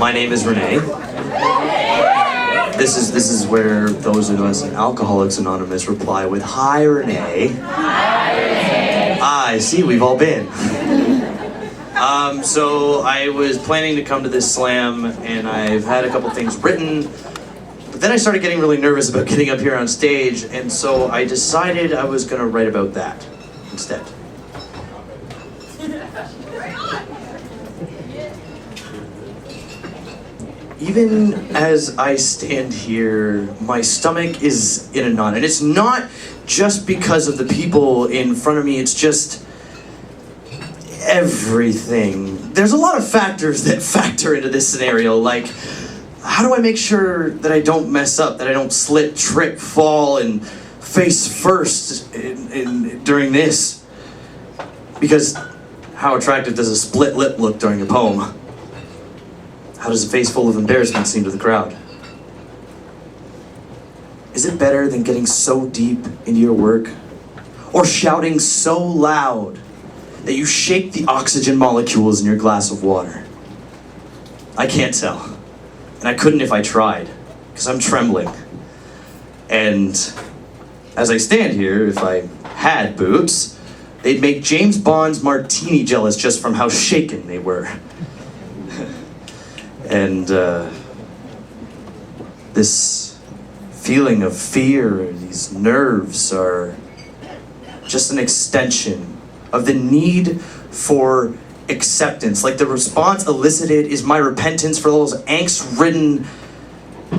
My name is Renee. This is where those of us in Alcoholics Anonymous reply with, "Hi, Renee." Hi, Renee. I see, we've all been. So I was planning to come to this slam, and I've had a couple things written, but then I started getting really nervous about getting up here on stage, and so I decided I was gonna write about that instead. Even as I stand here, my stomach is in a knot, and it's not just because of the people in front of me, it's just everything. There's a lot of factors that factor into this scenario, like how do I make sure that I don't mess up, that I don't slip, trip, fall, and face first during this? Because how attractive does a split lip look during a poem? How does a face full of embarrassment seem to the crowd? Is it better than getting so deep into your work? Or shouting so loud that you shake the oxygen molecules in your glass of water? I can't tell. And I couldn't if I tried, because I'm trembling. And as I stand here, if I had boots, they'd make James Bond's martini jealous just from how shaken they were. And this feeling of fear, these nerves are just an extension of the need for acceptance. Like the response elicited is my repentance for those angst-ridden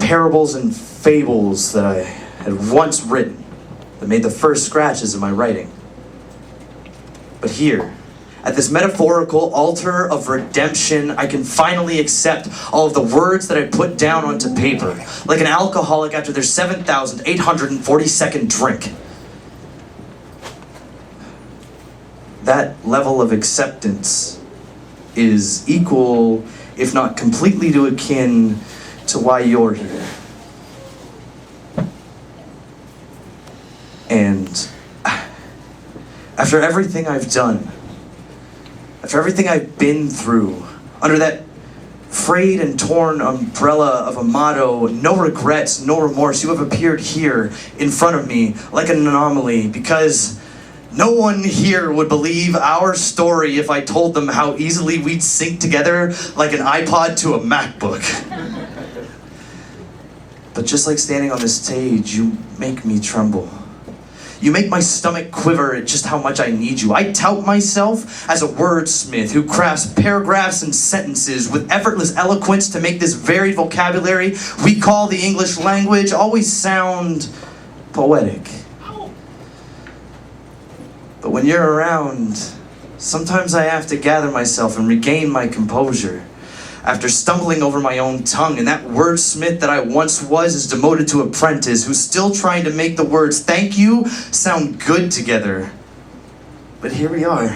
parables and fables that I had once written that made the first scratches of my writing. But here, at this metaphorical altar of redemption, I can finally accept all of the words that I put down onto paper, like an alcoholic after their 7,842nd drink. That level of acceptance is equal, if not completely to akin, to why you're here. And after everything I've done, after everything I've been through, under that frayed and torn umbrella of a motto, no regrets, no remorse, you have appeared here in front of me like an anomaly, because no one here would believe our story if I told them how easily we'd sync together like an iPod to a MacBook. But just like standing on this stage, you make me tremble. You make my stomach quiver at just how much I need you. I tout myself as a wordsmith who crafts paragraphs and sentences with effortless eloquence to make this varied vocabulary we call the English language always sound poetic. But when you're around, sometimes I have to gather myself and regain my composure. After stumbling over my own tongue, and that wordsmith that I once was is demoted to apprentice who's still trying to make the words "thank you" sound good together. But here we are,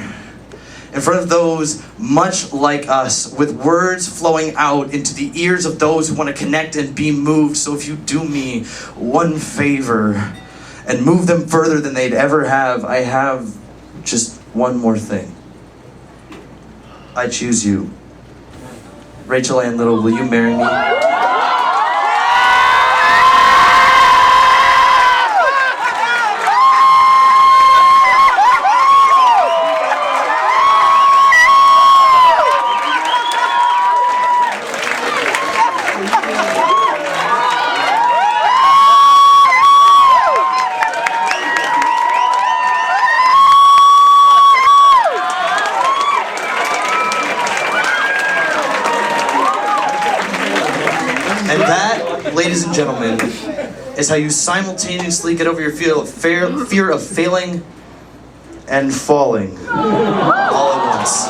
in front of those much like us, with words flowing out into the ears of those who want to connect and be moved. So if you do me one favor and move them further than they'd ever have, I have just one more thing. I choose you. Rachel Ann Little, will you marry me? And that, ladies and gentlemen, is how you simultaneously get over your fear of failing and falling all at once.